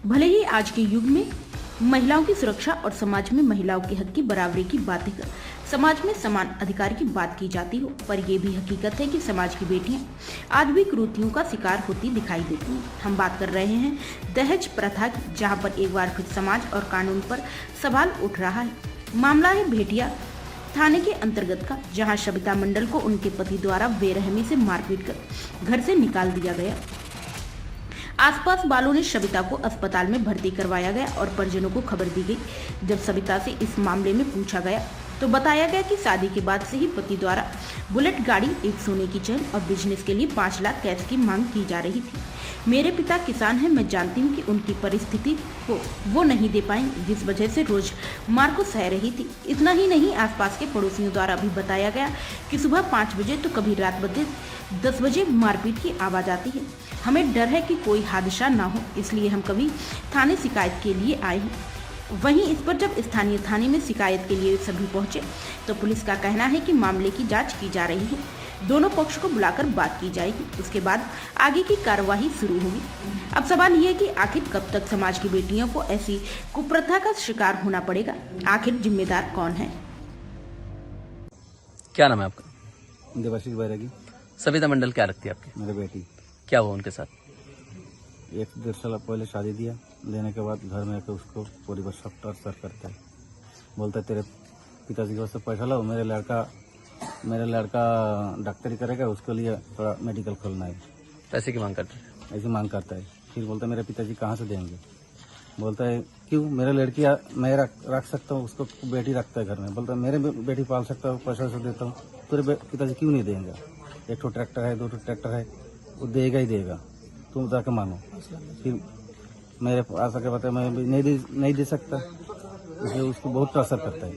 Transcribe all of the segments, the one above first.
भले ही आज के युग में महिलाओं की सुरक्षा और समाज में महिलाओं के हक की बराबरी की बातें कर समाज में समान अधिकार की बात की जाती हो, पर यह भी हकीकत है कि समाज की बेटियां आज भी कुरीतियों का शिकार होती दिखाई देती हैं। हम बात कर रहे हैं दहेज प्रथा की, जहां पर एक बार फिर समाज और कानून पर सवाल उठ रहा है। मामला है भेटिया थाने के अंतर्गत का, जहां सविता मंडल को उनके पति द्वारा बेरहमी से मारपीट कर घर से निकाल दिया गया। आसपास वालों ने सविता को अस्पताल में भर्ती करवाया गया और परिजनों को खबर दी गई। जब सविता से इस मामले में पूछा गया तो बताया गया कि शादी के बाद से ही पति द्वारा बुलेट गाड़ी, एक सोने की चेन और बिजनेस के लिए 5 लाख कैश की मांग की जा रही थी। मेरे पिता किसान हैं, मैं जानती हूँ कि उनकी परिस्थिति को वो नहीं दे पाएंगे, जिस वजह से रोज मार को सह रही थी। इतना ही नहीं, आसपास के पड़ोसियों द्वारा भी बताया गया कि सुबह 5 बजे तो कभी रात 10 बजे मारपीट की आवाज आती है। हमें डर है कि कोई हादसा ना हो, इसलिए हम कभी थाने शिकायत के लिए आए हैं। वहीं इस पर जब स्थानीय थाने में शिकायत के लिए सभी पहुंचे तो पुलिस का कहना है कि मामले की जांच की जा रही है, दोनों पक्ष को बुलाकर बात की जाएगी, उसके बाद आगे की कार्यवाही शुरू होगी। अब सवाल ये है कि आखिर कब तक समाज की बेटियों को ऐसी कुप्रथा का शिकार होना पड़ेगा, आखिर जिम्मेदार कौन है? क्या नाम है आपका? देवाशीष बैरागी। सविता मंडल क्या लगती है आपकी? मेरे बेटी। क्या हुआ उनके साथ? 1-1.5 साल पहले शादी दिया, देने के बाद घर में आकर उसको पूरी बार सब टॉर्चर करता है। बोलता है तेरे पिताजी के पास से पैसा लाओ, मेरा लड़का डॉक्टरी करेगा, उसके लिए थोड़ा मेडिकल खोलना है। पैसे की मांग करते हैं? ऐसी मांग करता है। फिर बोलता है मेरे पिताजी कहाँ से देंगे। बोलता है क्यों, मेरा लड़की मैं रख सकता हूँ, उसको बेटी रखता है घर में। बोलता है मेरे बेटी पाल सकता हूँ, पैसा से देता हूँ, तेरे पिताजी क्यों नहीं देंगे। 1 ठो ट्रैक्टर है, 2 ठो ट्रैक्टर है, वो देगा ही देगा, तुम जाकर मांगो। फिर मेरे पास आकर बताया मैं नहीं दे सकता, इसलिए उसको बहुत टॉर्चर करता है।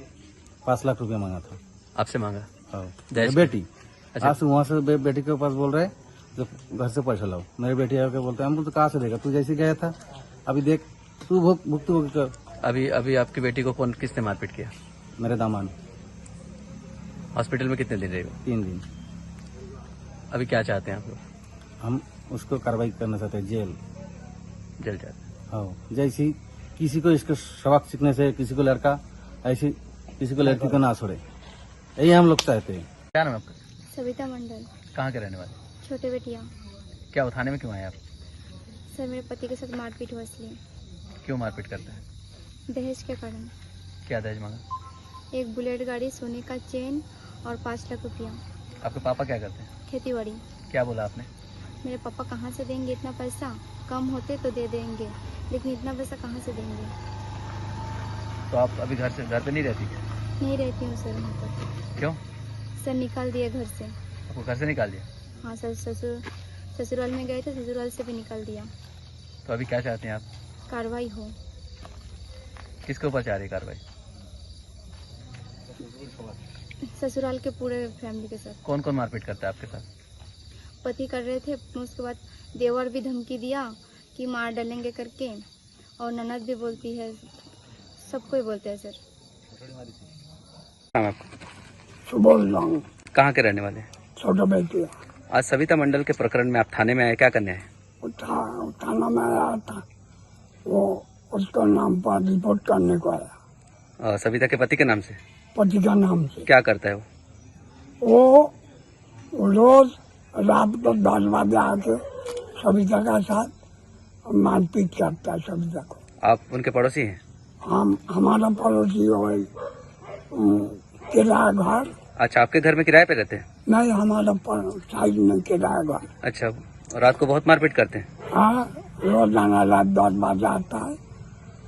5 लाख रुपया मांगा था। आपसे मांगा? हाँ, दहेज बेटी। अच्छा। आज वहाँ से बेटी के पास बोल रहे हैं जो घर से पैसा लाओ। मेरे बेटी आके बोलते हैं हम तो कहाँ से देगा, तू जैसे गया था, अभी देख तू भुगत कर। अभी आपकी बेटी को किसने मारपीट किया? मेरे दामाद। हॉस्पिटल में कितने दिन रहे हो? 3 दिन। अभी क्या चाहते हैं आप लोग? हम उसको कार्रवाई करना चाहते हैं, जेल जाते हैं। हाँ, जैसी किसी को इसको सबक सीखने से किसी को लड़का, ऐसी किसी को लड़की को ना छोड़े, यही हम लोग चाहते हैं। क्या नाम है आपका? सविता मंडल। कहाँ के रहने वाले? छोटे बेटिया। क्या वो थाने में क्यों आए आप? सर मेरे पति के साथ मारपीट हुआ, इसलिए। क्यों मारपीट करते हैं? दहेज के कारण। क्या दहेज मांगा? एक बुलेट गाड़ी, सोने का चेन और 5 लाख रुपया। आपके पापा क्या करते हैं? खेती बाड़ी। क्या बोला आपने? मेरे पापा कहाँ से देंगे इतना पैसा, कम होते तो दे देंगे, लेकिन इतना पैसा कहाँ से देंगे। तो आप अभी घर पे नहीं रहती? नहीं रहती हूँ सर यहाँ पर। क्यों? सर निकाल दिया घर से। आपको घर से निकाल दिया? हाँ सर, ससुराल में गए थे, ससुराल से भी निकाल दिया। तो अभी क्या चाहते हैं आप? कार्रवाई हो। किसके ऊपर चाह रही है कार्रवाई? ससुराल के पूरे फैमिली के साथ। कौन कौन मारपीट करता है आपके साथ? पति कर रहे थे, उसके बाद देवर भी धमकी दिया कि मार डालेंगे करके, और ननद भी बोलती है, सबको ही बोलते हैं सर। नाम आपको? सुबोध राम। कहाँ के रहने वाले हैं? छोटा बेटी। आज सविता मंडल के प्रकरण में आप थाने में आए, क्या करने आए? थाना में आया था, वो उसका नाम पर रिपोर्ट करने को आया। सविता के पति के नाम से? पति का नाम से। क्या करता है वो रोज रात को 10 बजे आके सविता का साथ मारपीट करता है सविता को। आप उनके पड़ोसी हैं? हमारा पड़ोसी हो, किराया घर। अच्छा, आपके घर में किराए पे रहते हैं? नहीं, हमारा साइड में किराया घर। अच्छा, रात को बहुत मारपीट करते हैं? हाँ, रोजाना रात 10 बजे आता है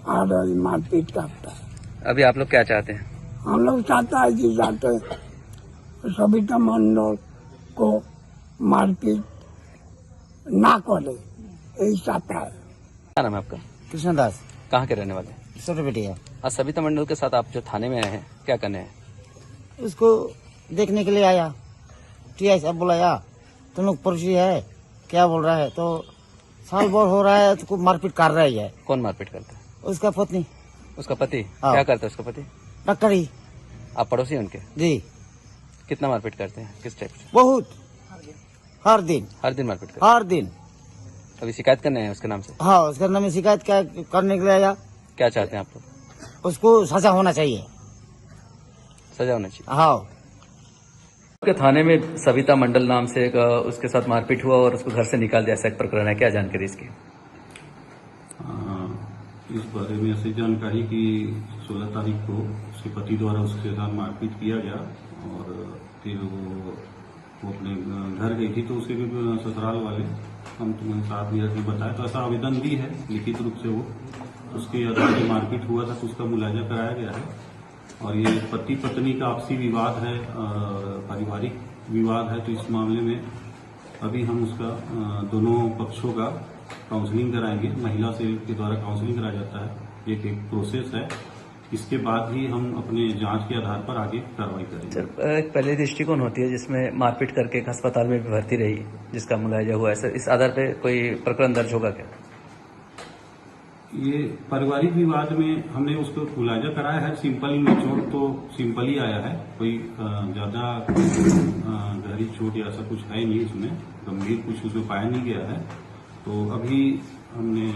और मारपीट करता है। अभी आप लोग क्या चाहते हैं? हम लोग चाहता है कि जाते सविता मंडल को मारपीट ना करे, यही चाहता है। क्या नाम है आपका? कृष्णदास। कहाँ के रहने वाले? छोटे बेटी है। आज सविता मंडल के साथ आप जो थाने में आए हैं, क्या करने हैं? उसको देखने के लिए आया। टीआई साहब बुलाया, तुम लोग पड़ोसी है, क्या बोल रहा है, तो साल भर हो रहा है तो मारपीट कर रही है। कौन मारपीट करता है? उसका पत्नी। उसका पति? हाँ। क्या करता है उसका पति? डॉक्टरी। आप पड़ोसी हैं उनके? जी। कितना मारपीट करते हैं, किस टाइप से? बहुत, हर दिन मारपीट करते हर दिन। अभी शिकायत करने हैं उसके नाम से? हाँ, उसके नाम में शिकायत करने के लिए आया। क्या चाहते हैं आप लोग? उसको सजा होना चाहिए। सजा होना चाहिए। हाँ, के थाने में सविता मंडल नाम से एक उसके साथ मारपीट हुआ और उसको घर से निकाल दिया, ऐसा एक प्रकरण है, क्या जानकारी इसकी? इस बारे में ऐसी जानकारी कि 16 तारीख को उसके पति द्वारा उसके साथ मारपीट किया गया और फिर वो अपने घर गई थी, तो उसे भी ससुराल वाले हम तुम्हें 7 मिनट में बताया, तो ऐसा आवेदन भी है लिखित रूप से। वो उसके आधार पर मारपीट हुआ था तो उसका मुलाजा कराया गया है और ये पति पत्नी का आपसी विवाद है, पारिवारिक विवाद है। तो इस मामले में अभी हम उसका दोनों पक्षों का काउंसलिंग कराएंगे। महिला सेल के द्वारा काउंसलिंग कराया जाता है, एक प्रोसेस है। इसके बाद ही हम अपने जांच के आधार पर आगे कार्रवाई करेंगे। एक पहले दृष्टिकोण होती है जिसमें मारपीट करके एक अस्पताल में भी भर्ती रही, जिसका मुलाजा हुआ है सर, इस आधार पर कोई प्रकरण दर्ज होगा क्या? ये पारिवारिक विवाद में हमने उसको मुलाजा कराया है। सिंपल चोट तो सिंपल ही आया है, कोई ज्यादा गहरी चोट या ऐसा कुछ है नहीं उसमें, गंभीर कुछ उसमें पाया नहीं गया है। तो अभी हमने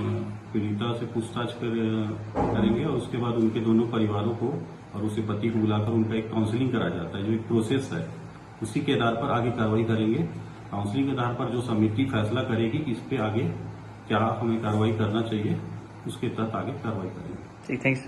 पीड़िता से पूछताछ करेंगे और उसके बाद उनके दोनों परिवारों को और उसे पति को बुलाकर उनका एक काउंसलिंग कराया जाता है, जो एक प्रोसेस है। उसी के आधार पर आगे कार्रवाई करेंगे। काउंसलिंग के आधार पर जो समिति फैसला करेगी कि इस पे आगे क्या हमें कार्रवाई करना चाहिए, उसके तहत आगे कार्रवाई करेंगे। ठीक, थैंक्स।